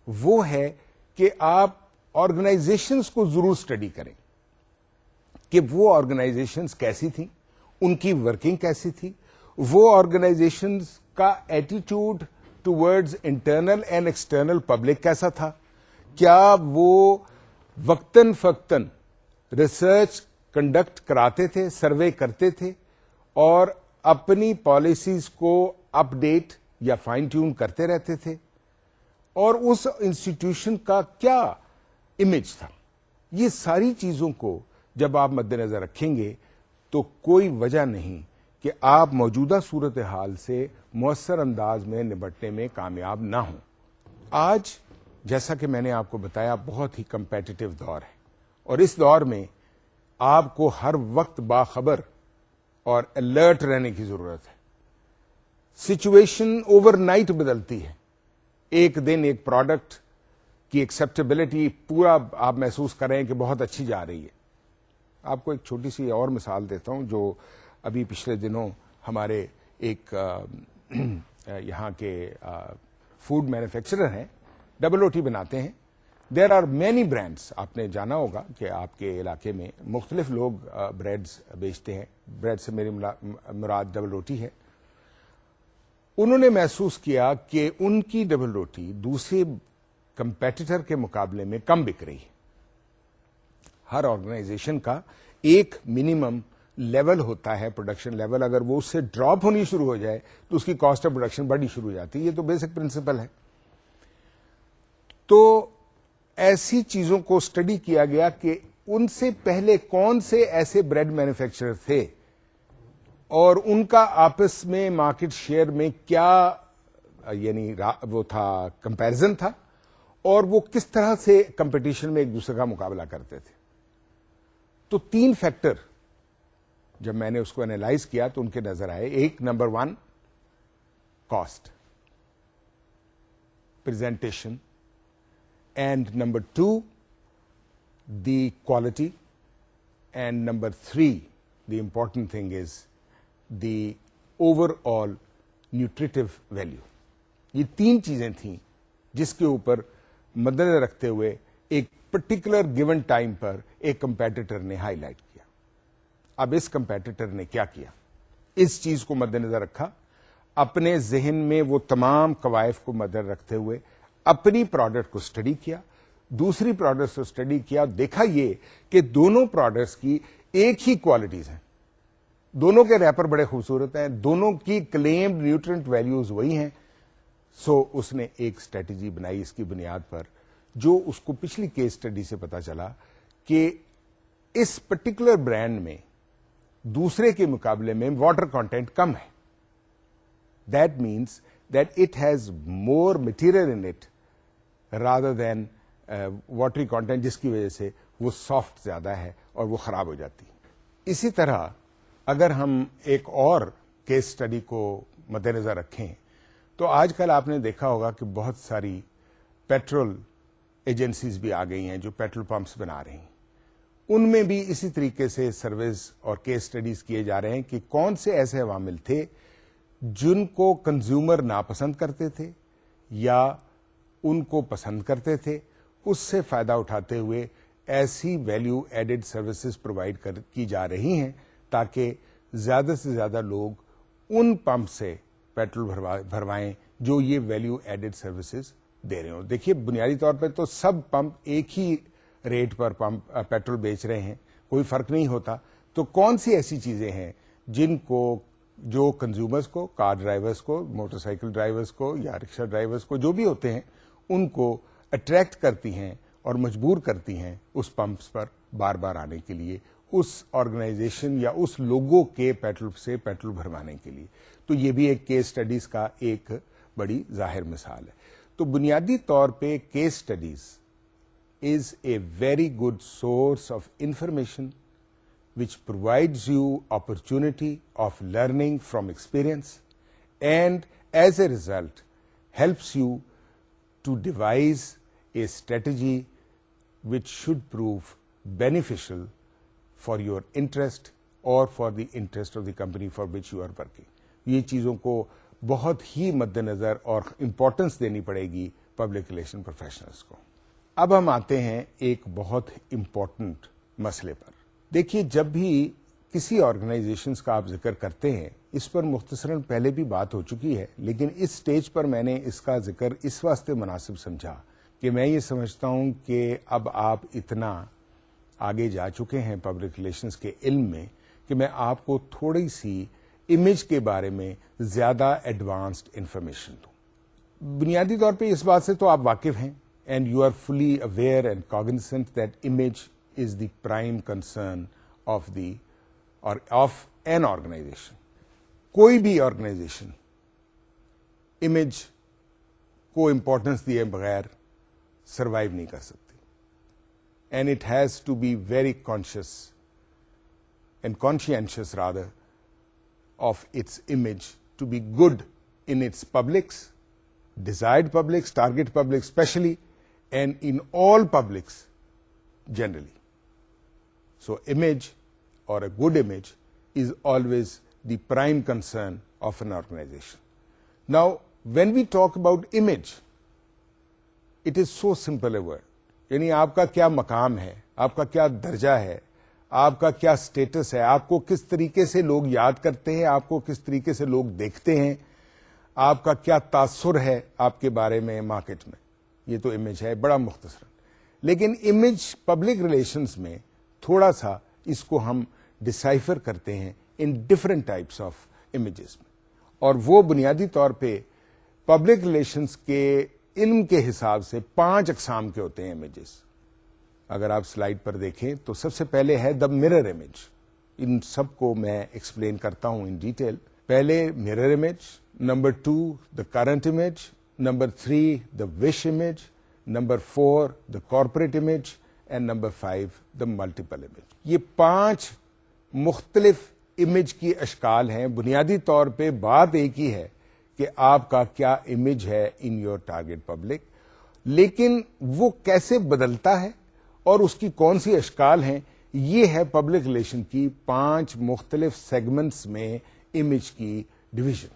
وہ ہے کہ آپ آرگنائزیشنز کو ضرور اسٹڈی کریں کہ وہ آرگنائزیشنز کیسی تھیں, ان کی ورکنگ کیسی تھی, وہ آرگنائزیشنز کا attitude towards internal and external public کیسا تھا, کیا وہ وقتاً فوقتاً ریسرچ کنڈکٹ کراتے تھے, سروے کرتے تھے اور اپنی پالیسیز کو اپ ڈیٹ یا فائن ٹیون کرتے رہتے تھے, اور اس انسٹیٹیوشن کا کیا امیج تھا. یہ ساری چیزوں کو جب آپ مد نظر رکھیں گے تو کوئی وجہ نہیں کہ آپ موجودہ صورتحال سے مؤثر انداز میں نمٹنے میں کامیاب نہ ہوں. آج جیسا کہ میں نے آپ کو بتایا بہت ہی کمپیٹیٹو دور ہے, اور اس دور میں آپ کو ہر وقت باخبر اور الرٹ رہنے کی ضرورت ہے. سچویشن اوور نائٹ بدلتی ہے. ایک دن ایک پروڈکٹ کی ایکسپٹیبلٹی پورا آپ محسوس کر رہے ہیں کہ بہت اچھی جا رہی ہے. آپ کو ایک چھوٹی سی اور مثال دیتا ہوں جو ابھی پچھلے دنوں ہمارے ایک یہاں کے فوڈ مینوفیکچرر ہیں, ڈبل او ٹی بناتے ہیں. دیر آر مینی برانڈس, آپ نے جانا ہوگا کہ آپ کے علاقے میں مختلف لوگ بریڈز بیچتے ہیں. بریڈ سے میری مراد ڈبل روٹی ہے. انہوں نے محسوس کیا کہ ان کی ڈبل روٹی دوسرے کمپیٹیٹر کے مقابلے میں کم بک رہی ہے. ہر آرگنائزیشن کا ایک منیمم لیول ہوتا ہے, پروڈکشن لیول. اگر وہ اس سے ڈراپ ہونی شروع ہو جائے تو اس کی کاسٹ آف پروڈکشن بڑھنی شروع ہو جاتی ہے. یہ تو بیسک پرنسپل ہے. تو ایسی چیزوں کو اسٹڈی کیا گیا کہ ان سے پہلے کون سے ایسے بریڈ مینوفیکچرر تھے اور ان کا آپس میں مارکیٹ شیئر میں کیا یعنی وہ تھا کمپیرزن تھا, اور وہ کس طرح سے کمپٹیشن میں ایک دوسرے کا مقابلہ کرتے تھے. تو 3 فیکٹر جب میں نے اس کو انالائز کیا تو ان کے نظر آئے. ایک, number 1 cost, presentation, and number 2 the quality, and number 3 the important thing is the over all nutritive value. یہ 3 چیزیں تھیں جس کے اوپر مدنظر رکھتے ہوئے ایک پرٹیکولر گیون ٹائم پر ایک کمپیٹیٹر نے ہائی لائٹ کیا. اب اس کمپیٹیٹر نے کیا کیا؟ اس چیز کو مد نظر رکھا, اپنے ذہن میں وہ تمام قوائف کو مد نظر رکھتے ہوئے اپنی پروڈکٹ کو اسٹڈی کیا, دوسری پروڈکٹس کو اسٹڈی کیا, دیکھا یہ کہ دونوں پروڈکٹس کی ایک ہی کوالٹیز ہیں, دونوں کے ریپر بڑے خوبصورت ہیں, دونوں کی کلیمڈ نیوٹرینٹ ویلیوز وہی ہیں. سو اس نے ایک اسٹریٹجی بنائی اس کی بنیاد پر, جو اس کو پچھلی کیس اسٹڈی سے پتا چلا کہ اس پرٹیکولر برانڈ میں دوسرے کے مقابلے میں واٹر کانٹینٹ کم ہے. That means that it has more material in it rather than watery content, جس کی وجہ سے وہ سافٹ زیادہ ہے اور وہ خراب ہو جاتی. اسی طرح اگر ہم ایک اور کیس اسٹڈی کو مد نظر رکھیں تو آج کل آپ نے دیکھا ہوگا کہ بہت ساری پیٹرول ایجنسیز بھی آ گئی ہیں جو پیٹرول پمپس بنا رہی ہیں. ان میں بھی اسی طریقے سے سرویز اور کیس اسٹڈیز کیے جا رہے ہیں کہ کون سے ایسے عوامل تھے جن کو کنزیومر ناپسند کرتے تھے یا ان کو پسند کرتے تھے. اس سے فائدہ اٹھاتے ہوئے ایسی ویلیو ایڈڈ سروسز پرووائڈ کی جا رہی ہیں تاکہ زیادہ سے زیادہ لوگ ان پمپ سے پیٹرول بھروائیں جو یہ ویلیو ایڈڈ سروسز دے رہے ہوں. دیکھیے بنیادی طور پہ تو سب پمپ ایک ہی ریٹ پر پیٹرول بیچ رہے ہیں, کوئی فرق نہیں ہوتا. تو کون سی ایسی چیزیں ہیں جن کو جو کنزیومرز کو, کار ڈرائیورز کو, موٹر سائیکل ڈرائیورز کو یا رکشہ ڈرائیورز کو جو بھی ہوتے ہیں ان کو اٹریکٹ کرتی ہیں اور مجبور کرتی ہیں اس پمپس پر بار بار آنے کے لیے, اس آرگنائزیشن یا اس لوگوں کے پیٹرول سے پیٹرول بھروانے کے لیے. تو یہ بھی ایک کیس اسٹڈیز کا ایک بڑی ظاہر مثال ہے. تو بنیادی طور پہ case studies is a very good source of information which provides you opportunity of learning from experience and as a result helps you to devise a strategy which should prove beneficial for your interest or for the interest of the company for which you are working. یہ چیزوں کو بہت ہی مد نظر اور importance دینی پڑے گی پبلک ریلیشن پروفیشنلز کو. اب ہم آتے ہیں ایک بہت امپورٹنٹ مسئلے پر. دیکھیے جب بھی کسی آرگنائزیشنز کا آپ ذکر کرتے ہیں, اس پر مختصراً پہلے بھی بات ہو چکی ہے, لیکن اس سٹیج پر میں نے اس کا ذکر اس واسطے مناسب سمجھا کہ میں یہ سمجھتا ہوں کہ اب آپ اتنا آگے جا چکے ہیں پبلک ریلیشنز کے علم میں کہ میں آپ کو تھوڑی سی امیج کے بارے میں زیادہ ایڈوانسڈ انفارمیشن دوں. بنیادی طور پہ اس بات سے تو آپ واقف ہیں and you are fully aware and cognizant that image is the prime concern of an organisation. کوئی بھی آرگنائزیشن امیج کو امپورٹنس دیے بغیر سروائیو نہیں کر سکتی. And it has to be very conscious and conscientious rather of its image to be good in its publics, desired publics, target publics especially, and in all publics generally. So image or a good image is always the prime concern of an organization. Now, when we talk about image, it is so simple a word. یعنی آپ کا کیا مقام ہے, آپ کا کیا درجہ ہے, آپ کا کیا سٹیٹس ہے, آپ کو کس طریقے سے لوگ یاد کرتے ہیں, آپ کو کس طریقے سے لوگ دیکھتے ہیں, آپ کا کیا تاثر ہے آپ کے بارے میں مارکیٹ میں. یہ تو امیج ہے بڑا مختصر. لیکن امیج پبلک ریلیشنز میں تھوڑا سا اس کو ہم ڈسائفر کرتے ہیں ان ڈفرینٹ ٹائپس آف امیجز میں, اور وہ بنیادی طور پہ پبلک ریلیشنز کے علم کے حساب سے 5 اقسام کے ہوتے ہیں امیجز. اگر آپ سلائیڈ پر دیکھیں تو سب سے پہلے ہے دا مرر امیج. ان سب کو میں ایکسپلین کرتا ہوں ان ڈیٹیل. پہلے mirror image, number 2 the current image, number 3 the wish image, number 4 the corporate image, and number 5 the multiple image. یہ 5 مختلف امیج کی اشکال ہیں. بنیادی طور پہ بات ایک ہی ہے کہ آپ کا کیا امیج ہے ان یور ٹارگیٹ پبلک, لیکن وہ کیسے بدلتا ہے اور اس کی کون سی اشکال ہیں, یہ ہے پبلک ریلیشن کی 5 مختلف سیگمنٹس میں امیج کی ڈویژن.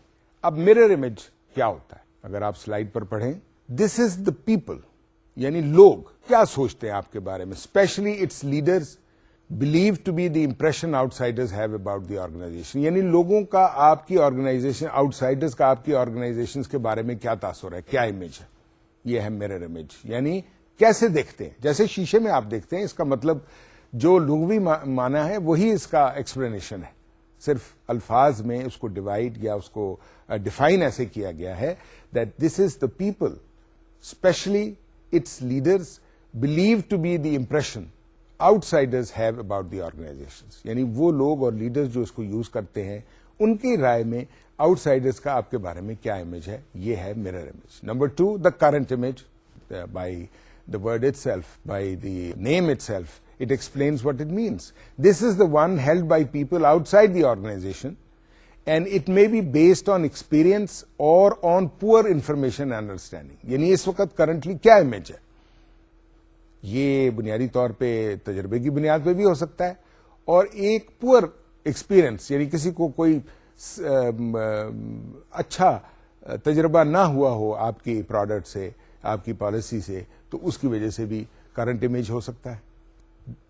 اب مرر امیج کیا ہوتا ہے اگر آپ سلائیڈ پر پڑھیں, دس از دا پیپل, یعنی لوگ کیا سوچتے ہیں آپ کے بارے میں, especially its leaders believe to be the impression outsiders have about the organisation. یعنی لوگوں کا آپ کی آرگنائزیشن, آؤٹ سائڈرز کا آپ کی آرگنائزیشن کے بارے میں کیا تاثر ہے, کیا امیج ہے. یہ ہے مرر امیج, یعنی کیسے دیکھتے ہیں. جیسے شیشے میں آپ دیکھتے ہیں, اس کا مطلب جو لغوی معنی ہے وہی اس کا ایکسپلینیشن ہے, صرف الفاظ میں اس کو ڈیوائڈ یا اس کو ڈیفائن ایسے کیا گیا ہے that this is the people especially its leaders believe to be the impression outsiders have about the organisation. یعنی وہ لوگ اور لیڈرز جو اس کو یوز کرتے ہیں ان کی رائے میں آؤٹ سائڈرز کا آپ کے بارے میں کیا امیج ہے, یہ ہے mirror image. Number 2 the current image. By the word itself, by the name itself, it explains what it means. This is the one held by people outside the organization, and it may be based on experience or on poor information and understanding. یعنی اس وقت currently کیا image ہے, یہ بنیادی طور پہ تجربے کی بنیاد پہ بھی ہو سکتا ہے, اور ایک پور ایکسپیرئنس, یعنی کسی کو کوئی اچھا تجربہ نہ ہوا ہو آپ کی پروڈکٹ سے, آپ کی پالیسی سے, تو اس کی وجہ سے بھی کرنٹ امیج ہو سکتا ہے.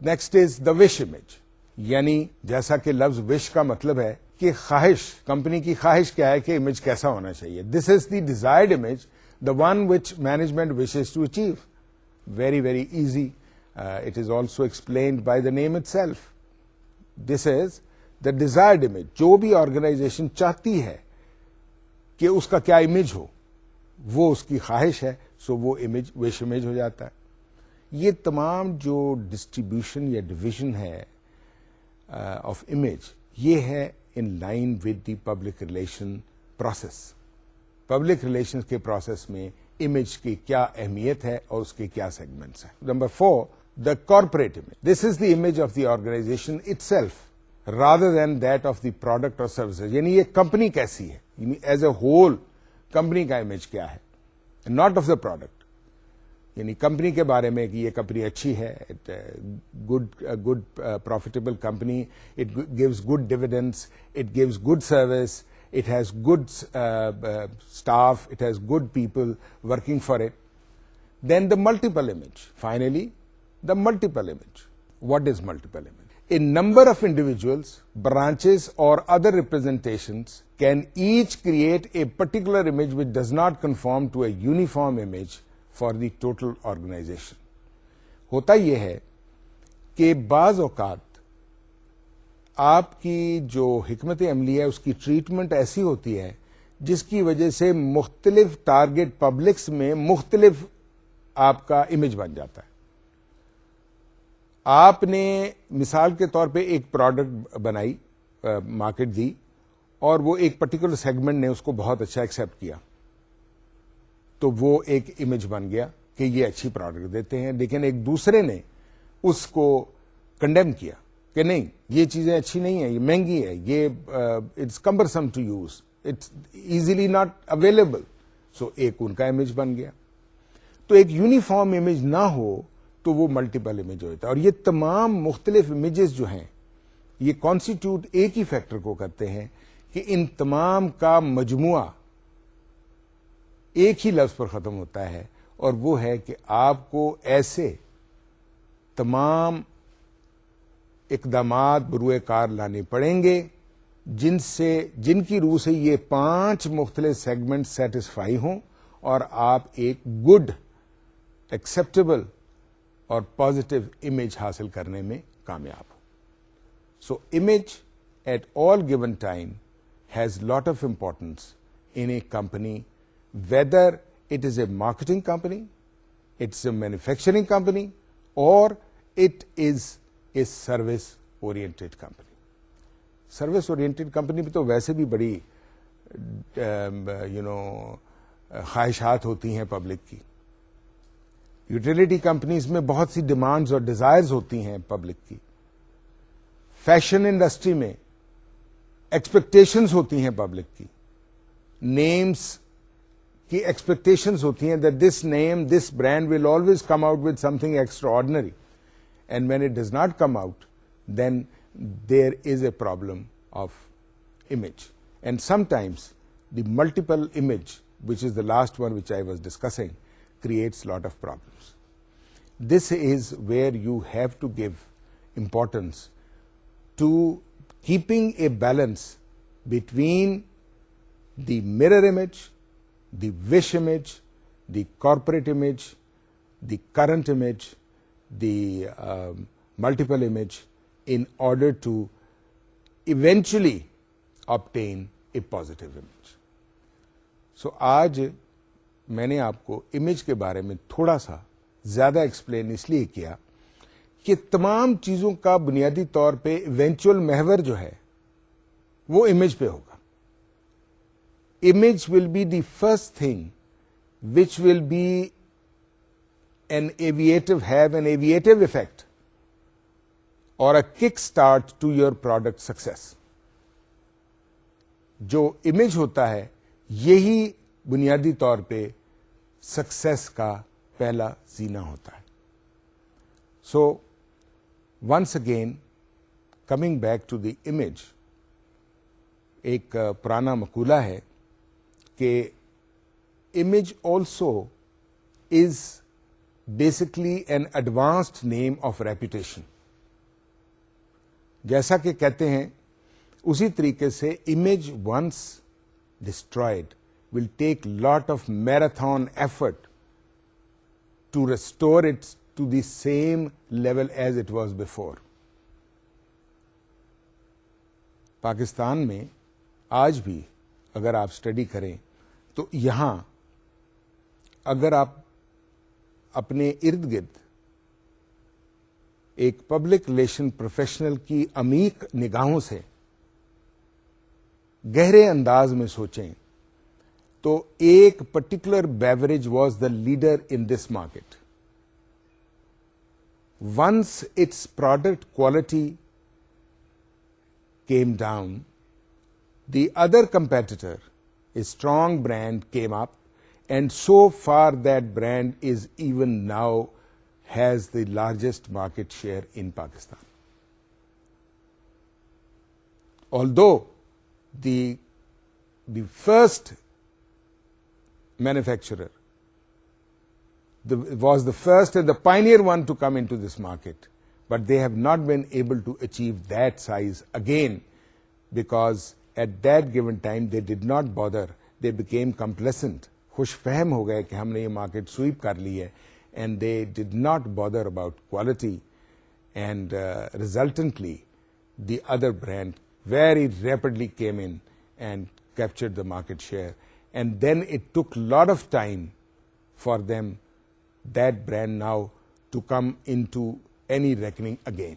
Next is the wish image, یعنی جیسا کہ لفظ وش کا مطلب ہے کہ خواہش, کمپنی کی خواہش کیا ہے کہ امیج کیسا ہونا چاہیے. This is the desired image, the one which management wishes to achieve. Very very easy. It is also explained by the name itself. This is the desired image. جو بھی آرگنائزیشن چاہتی ہے کہ اس کا کیا امیج ہو, وہ اس کی خواہش ہے, سو وہ امیج وش امیج ہو جاتا ہے. یہ تمام جو ڈسٹریبیوشن یا ڈویژن ہے آف امیج, یہ ہے in line with the public relation process. Public relation کے پروسیس میں امیج کی کیا اہمیت ہے اور اس کے کیا سیگمنٹس ہیں. Number 4 the corporate image. This is the image of the organization itself rather than that of the product اور سروسز. یعنی یہ کمپنی کیسی ہے, یعنی ایز اے ہول کمپنی کا امیج کیا ہے, ناٹ آف دا پروڈکٹ. یعنی کمپنی کے بارے میں کہ یہ کمپنی اچھی ہے, good profitable company, it gives good dividends, it gives good service, it has good staff, it has good people working for it. Then the multiple image. Finally the multiple image. What is multiple image? A number of individuals, branches or other representations can each create a particular image which does not conform to a uniform image for the total organization. ہوتا یہ ہے کہ بعض اوقات آپ کی جو حکمت عملی ہے اس کی ٹریٹمنٹ ایسی ہوتی ہے جس کی وجہ سے مختلف ٹارگٹ پبلکس میں مختلف آپ کا امیج بن جاتا ہے. آپ نے مثال کے طور پہ ایک پروڈکٹ بنائی, مارکیٹ دی, اور وہ ایک پرٹیکولر سیگمنٹ نے اس کو بہت اچھا ایکسپٹ کیا, تو وہ ایک امیج بن گیا کہ یہ اچھی پروڈکٹ دیتے ہیں. لیکن ایک دوسرے نے اس کو کنڈیم کیا کہ نہیں, یہ چیزیں اچھی نہیں ہیں, یہ مہنگی ہے, یہ it's cumbersome to use, it's easily not available. So ایک ان کا امیج بن گیا. تو ایک یونیفارم امیج نہ ہو تو وہ ملٹیپل امیج ہوتا ہے. اور یہ تمام مختلف امیجز جو ہیں یہ کانسٹیٹیوٹ ایک ہی فیکٹر کو کرتے ہیں کہ ان تمام کا مجموعہ ایک ہی لفظ پر ختم ہوتا ہے, اور وہ ہے کہ آپ کو ایسے تمام اقدامات بروئے کار لانے پڑیں گے جن کی روح سے یہ 5 مختلف سیگمنٹ سیٹسفائی ہوں اور آپ ایک گڈ, ایکسپٹیبل اور پازیٹو امیج حاصل کرنے میں کامیاب ہوں. So image at all given time has lot of importance in a company, whether it is a marketing company, it's a manufacturing company, or it is a service oriented company. Service oriented company میں تو ویسے بھی بڑی خواہشات ہوتی ہیں public کی. Utility companies میں بہت سی ڈیمانڈز اور ڈیزائرز ہوتی ہیں پبلک کی. فیشن انڈسٹری میں ایکسپیکٹیشنز ہوتی ہیں پبلک کی. نیمز کی ایکسپیکٹیشنز ہوتی ہیں that this name, this brand will always come out with something extraordinary. And when it does not come out, then there is a problem of image. And sometimes the multiple image, which is the last one which I was discussing, creates a lot of problems. This is where you have to give importance to keeping a balance between the mirror image, the wish image, the corporate image, the current image, the multiple image, in order to eventually obtain a positive image. So آج میں نے آپ کو image کے بارے میں تھوڑا سا زیادہ ایکسپلین اس لیے کیا کہ تمام چیزوں کا بنیادی طور پہ ایونچوئل محور جو ہے وہ امیج پہ ہوگا. Image will be the first thing which will be have an aviative effect or a kick start to your product success. جو امیج ہوتا ہے یہی بنیادی طور پہ سکسیس کا پہلا زینہ ہوتا ہے. So once again coming back to the image, ایک پرانا مقولہ ہے کہ image also is basically an advanced name of reputation. جیسا کہ کہتے ہیں اسی طریقے سے image once destroyed will take lot of marathon effort to restore it to the same level as it was before. Pakistan میں آج بھی اگر آپ اسٹڈی کریں تو یہاں اگر آپ اپنے ارد گرد ایک پبلک ریلیشن پروفیشنل کی عمیق نگاہوں سے گہرے انداز میں سوچیں تو ایک particular beverage was the leader in this market. Once its product quality came down, the other competitor, a strong brand, came up, and so far that brand is even now has the largest market share in Pakistan. Although the first manufacturer was the first and the pioneer one to come into this market, but they have not been able to achieve that size again because at that given time they did not bother. They became complacent. خوش فہم ہو گئے کہ ہم نے یہ market sweep کر لی ہے, and they did not bother about quality, and resultantly the other brand very rapidly came in and captured the market share, and then it took a lot of time for them, that brand now, to come into any reckoning again.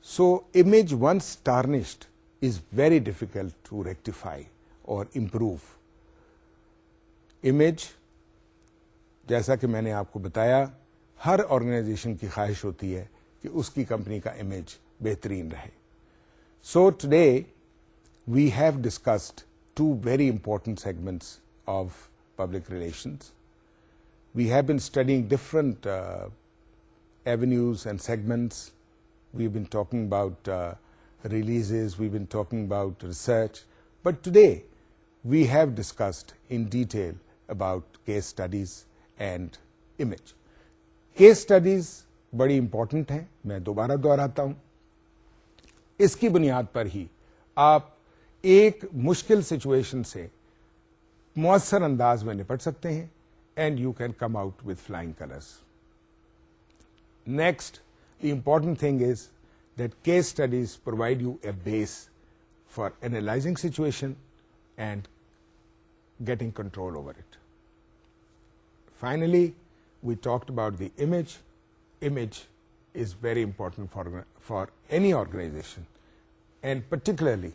So image once tarnished is very difficult to rectify or improve. Image, جیسا کہ میں نے آپ کو بتایا, ہر organization کی خواہش ہوتی ہے کہ اس کی کمپنی کا امیج بہترین رہے. So today we have discussed two very important segments of public relations. We have been studying different avenues and segments. We've been talking about releases, we've been talking about research, but today we have discussed in detail about case studies and image. Case studies بڑی important ہیں, میں دوبارہ دہراتا ہوں. اس کی بنیاد پر ہی آپ ایک مشکل سچویشن سے مؤثر انداز میں نپٹ سکتے ہیں, and you can come out with flying colours. Next, the important thing is that case studies provide you a base for analyzing situation and getting control over it. Finally, we talked about the image. Image is very important for any organization, and particularly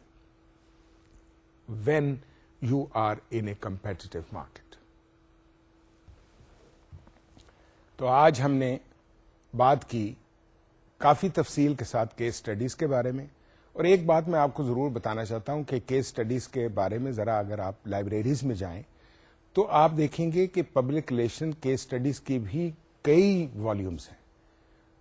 when you are in a competitive market. تو آج ہم نے بات کی کافی تفصیل کے ساتھ case studies کے بارے میں, اور ایک بات میں آپ کو ضرور بتانا چاہتا ہوں کہ کیس اسٹڈیز کے بارے میں ذرا اگر آپ لائبریریز میں جائیں تو آپ دیکھیں گے کہ پبلک ریلیشن کیس اسٹڈیز کی بھی کئی والیومز ہیں.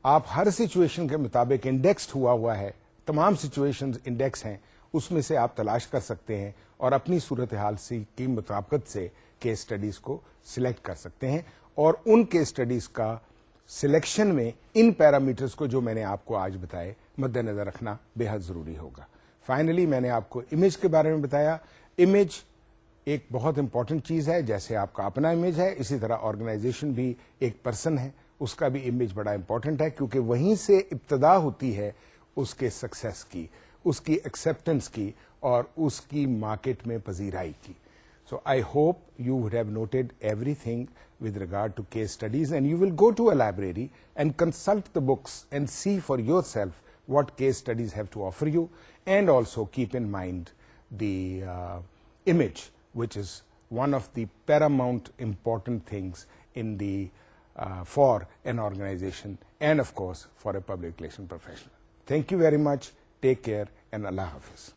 آپ ہر سچویشن کے مطابق انڈیکسڈ ہوا ہے, تمام سچویشنز انڈیکس ہیں, اس میں سے آپ تلاش کر سکتے ہیں اور اپنی صورتحال کی مطابقت سے کیس اسٹڈیز کو سلیکٹ کر سکتے ہیں, اور ان کیس اسٹڈیز کا سلیکشن میں ان پیرامیٹرز کو جو میں نے آپ کو آج بتائے مد نظر رکھنا بے حد ضروری ہوگا. فائنلی میں نے آپ کو امیج کے بارے میں بتایا. امیج ایک بہت امپورٹنٹ چیز ہے, جیسے آپ کا اپنا امیج ہے اسی طرح آرگنائزیشن بھی ایک پرسن ہے, اس کا بھی امیج بڑا امپورٹنٹ ہے, کیونکہ وہیں سے ابتدا ہوتی ہے اس کے سکسیس کی, اس کی ایکسیپٹنس کی, اور اس کی مارکیٹ میں پذیرائی کی. So I hope you would have noted everything with regard to case studies, and you will go to a library and consult the books and see for yourself what case studies have to offer you, and also keep in mind the image, which is one of the paramount important things in the for an organization, and of course for a public relation professional. Thank you very much. Take care, and Allah Hafiz.